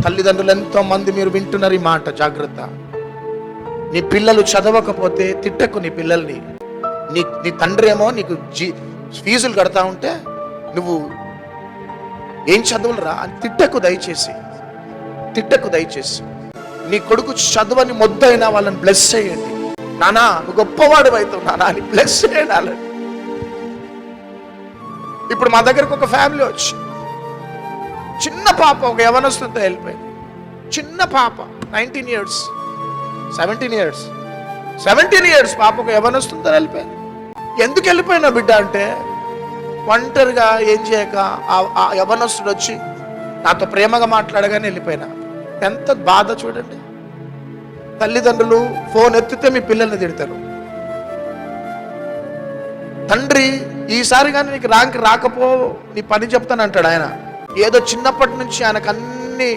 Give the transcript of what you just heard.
తల్లిదండ్రులు ఎంతో మంది మీరు వింటున్నారు ఈ మాట, జాగ్రత్త. నీ పిల్లలు చదవకపోతే తిట్టకు నీ పిల్లల్ని. నీ తండ్రి ఏమో నీకు ఫీజులు కడతా ఉంటే నువ్వు ఏం చదువులరా అని తిట్టకు దయచేసి. నీ కొడుకు చదువని మొద్దైనా వాళ్ళని బ్లెస్ చేయండి. నానా నువ్వు గొప్పవాడు అవుతావు నానా అని బ్లెస్ చేయండి. ఇప్పుడు మా దగ్గరకు ఒక ఫ్యామిలీ వచ్చి, చిన్న పాప ఒక యవనస్తుతో వెళ్ళిపోయింది. చిన్న పాప 19 years 17 years పాప ఒక యవనస్తుతో వెళ్ళిపోయింది. ఎందుకు వెళ్ళిపోయినా బిడ్డ అంటే, ఒంటరిగా ఏం చేయక ఆ యవనస్తుడు వచ్చి నాతో ప్రేమగా మాట్లాడగానే వెళ్ళిపోయినా. ఎంత బాధ చూడండి. తల్లిదండ్రులు ఫోన్ ఎత్తితే మీ పిల్లల్ని తిడతారు. తండ్రి ఈసారి కానీ నీకు ర్యాంక్ రాకపో నీ పని చెప్తానంటాడు ఆయన. ఏదో చిన్నప్పటి నుంచి ఆయనకు అన్ని